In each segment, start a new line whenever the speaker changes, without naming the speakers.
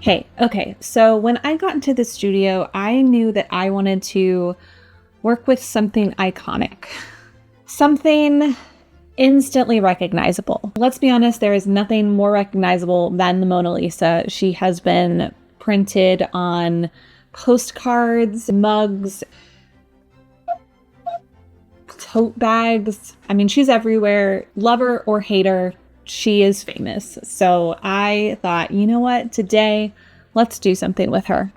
Hey, okay, so when I got into the studio, I knew that I wanted to work with something iconic, something instantly recognizable. Let's be honest, there is nothing more recognizable than the Mona Lisa. She has been printed on postcards, mugs, tote bags. I mean, she's everywhere. Lover or hater, she is famous. So I thought, you know what, today, let's do something with her.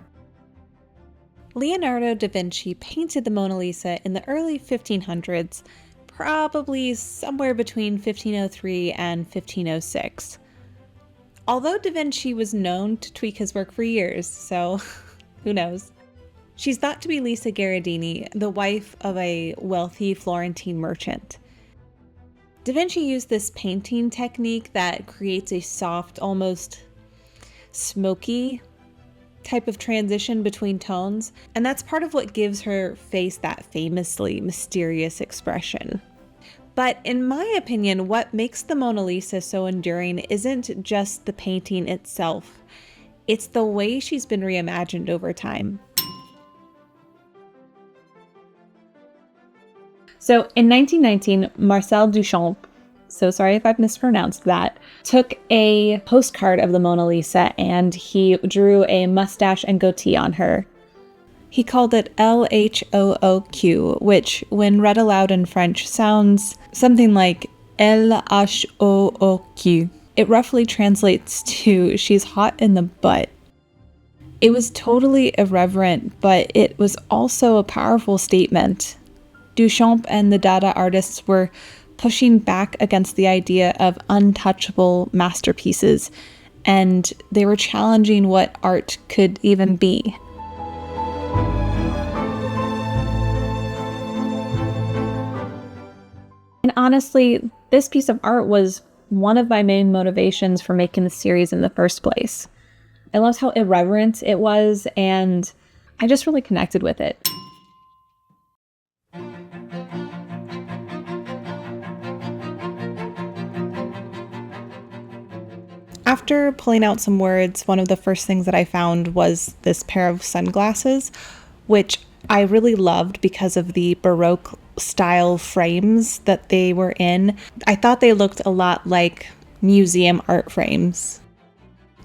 Leonardo da Vinci painted the Mona Lisa in the early 1500s, probably somewhere between 1503 and 1506. Although da Vinci was known to tweak his work for years, so who knows. She's thought to be Lisa Gherardini, the wife of a wealthy Florentine merchant. Da Vinci used this painting technique that creates a soft, almost smoky type of transition between tones, and that's part of what gives her face that famously mysterious expression. But in my opinion, what makes the Mona Lisa so enduring isn't just the painting itself, it's the way she's been reimagined over time. So in 1919, Marcel Duchamp, so sorry if I've mispronounced that, took a postcard of the Mona Lisa and he drew a mustache and goatee on her. He called it LHOOQ, which, when read aloud in French, sounds something like LHOOQ. It roughly translates to "she's hot in the butt." It was totally irreverent, but it was also a powerful statement. Duchamp and the Dada artists were pushing back against the idea of untouchable masterpieces, and they were challenging what art could even be. And honestly, this piece of art was one of my main motivations for making the series in the first place. I loved how irreverent it was, and I just really connected with it. After pulling out some words, one of the first things that I found was this pair of sunglasses, which I really loved because of the Baroque style frames that they were in. I thought they looked a lot like museum art frames.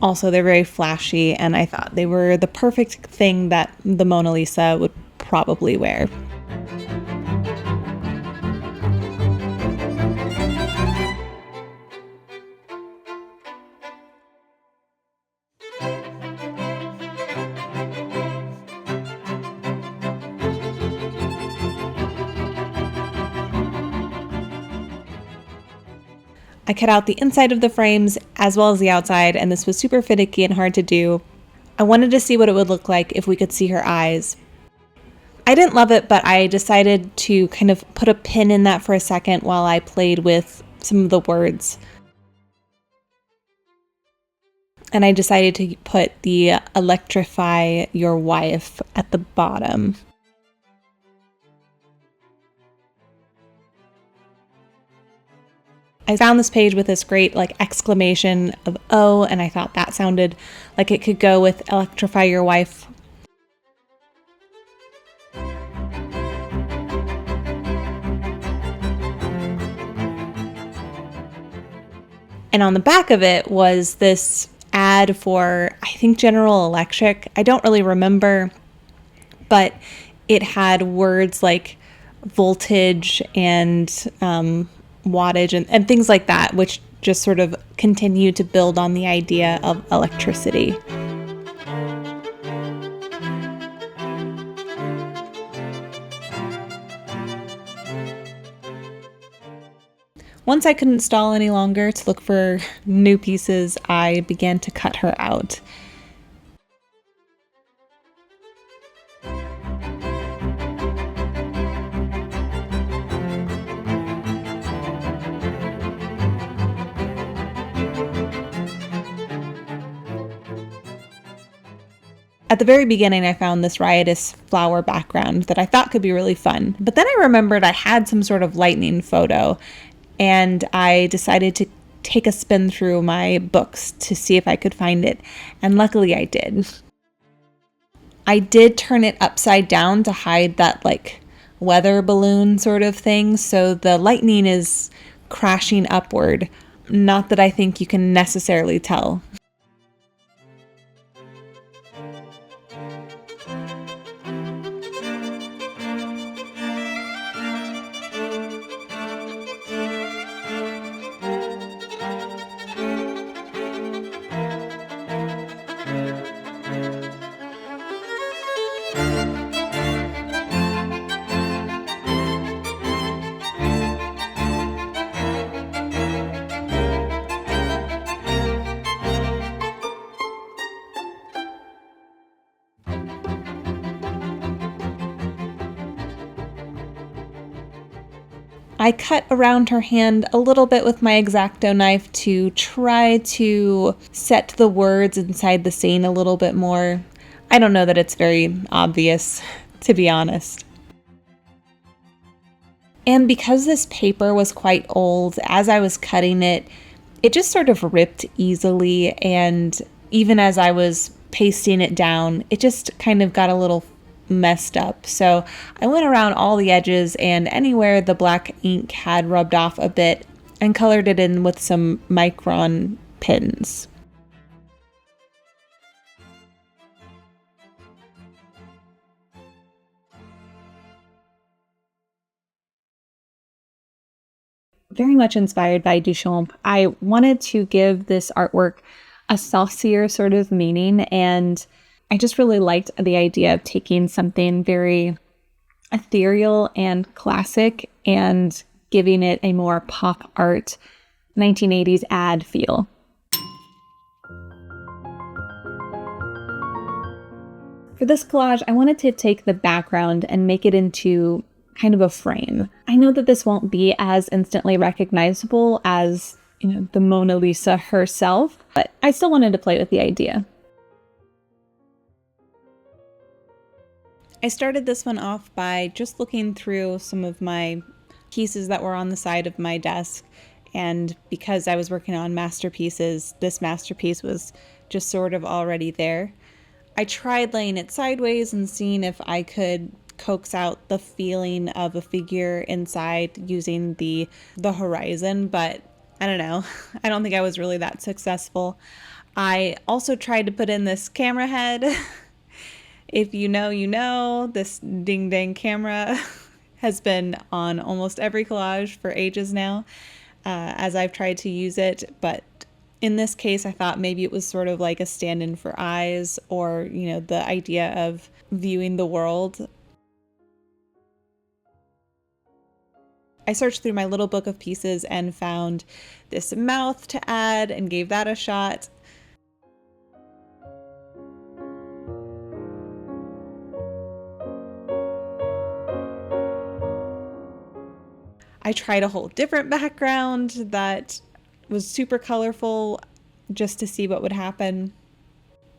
Also, they're very flashy, and I thought they were the perfect thing that the Mona Lisa would probably wear. I cut out the inside of the frames as well as the outside, and this was super finicky and hard to do. I wanted to see what it would look like if we could see her eyes. I didn't love it, but I decided to kind of put a pin in that for a second while I played with some of the words. And I decided to put the "electrify your wife" at the bottom. I found this page with this great exclamation of "oh," and I thought that sounded like it could go with "electrify your wife." And on the back of it was this ad for, I think, General Electric. I don't really remember, but it had words like voltage and wattage and things like that, which just sort of continue to build on the idea of electricity. Once I couldn't stall any longer to look for new pieces, I began to cut her out. At the very beginning, I found this riotous flower background that I thought could be really fun. But then I remembered I had some sort of lightning photo, and I decided to take a spin through my books to see if I could find it, and luckily I did. I did turn it upside down to hide that like weather balloon sort of thing, so the lightning is crashing upward. Not that I think you can necessarily tell. I cut around her hand a little bit with my X-Acto knife to try to set the words inside the scene a little bit more. I don't know that it's very obvious, to be honest. And because this paper was quite old, as I was cutting it, it just sort of ripped easily, and even as I was pasting it down, it just kind of got a little messed up. So I went around all the edges and anywhere the black ink had rubbed off a bit and colored it in with some micron pins. Very much inspired by Duchamp, I wanted to give this artwork a saucier sort of meaning, and I just really liked the idea of taking something very ethereal and classic and giving it a more pop art 1980s ad feel. For this collage, I wanted to take the background and make it into kind of a frame. I know that this won't be as instantly recognizable as, the Mona Lisa herself, but I still wanted to play with the idea. I started this one off by just looking through some of my pieces that were on the side of my desk, and because I was working on masterpieces, this masterpiece was just sort of already there. I tried laying it sideways and seeing if I could coax out the feeling of a figure inside using the horizon, but I don't know. I don't think I was really that successful. I also tried to put in this camera head. If you know, you know, this ding dang camera has been on almost every collage for ages now, as I've tried to use it, but in this case, I thought maybe it was sort of like a stand-in for eyes, or, the idea of viewing the world. I searched through my little book of pieces and found this mouth to add and gave that a shot. I tried a whole different background that was super colorful just to see what would happen.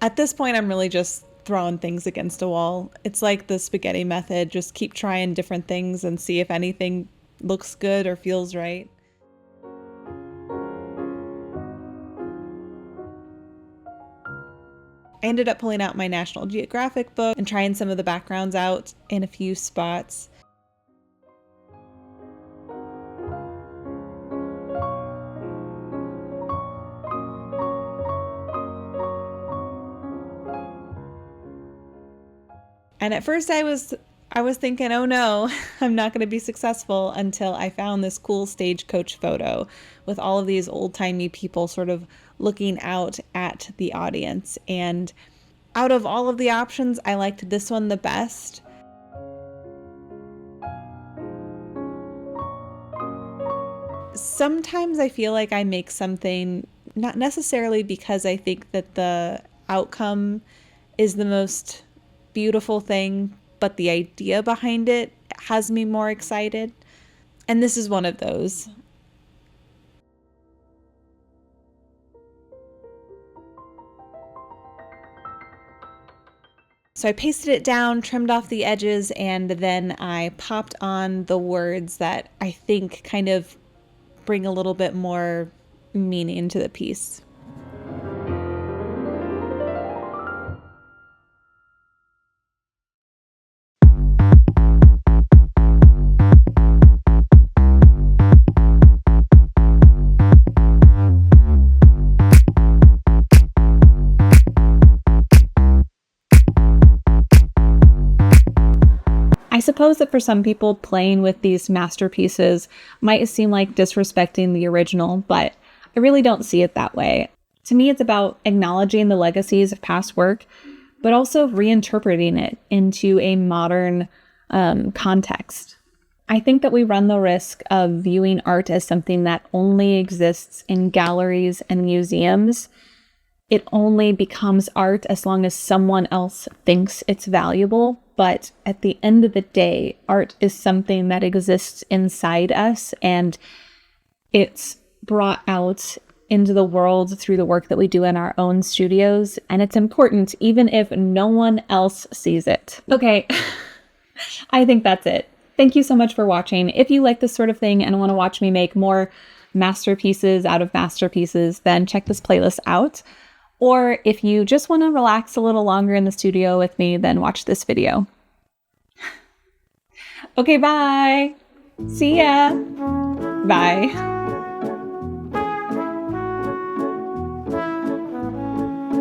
At this point, I'm really just throwing things against a wall. It's like the spaghetti method, just keep trying different things and see if anything looks good or feels right. I ended up pulling out my National Geographic book and trying some of the backgrounds out in a few spots. And at first I was thinking, oh no, I'm not going to be successful, until I found this cool stagecoach photo with all of these old-timey people sort of looking out at the audience. And out of all of the options, I liked this one the best. Sometimes I feel like I make something not necessarily because I think that the outcome is the most beautiful thing, but the idea behind it has me more excited. And this is one of those. So I pasted it down, trimmed off the edges, and then I popped on the words that I think kind of bring a little bit more meaning to the piece. I suppose that for some people, playing with these masterpieces might seem like disrespecting the original, but I really don't see it that way. To me, it's about acknowledging the legacies of past work, but also reinterpreting it into a modern context. I think that we run the risk of viewing art as something that only exists in galleries and museums. It only becomes art as long as someone else thinks it's valuable. But at the end of the day, art is something that exists inside us, and it's brought out into the world through the work that we do in our own studios. And it's important even if no one else sees it. Okay, I think that's it. Thank you so much for watching. If you like this sort of thing and want to watch me make more masterpieces out of masterpieces, then check this playlist out. Or if you just want to relax a little longer in the studio with me, then watch this video. Okay, bye. See ya. Bye.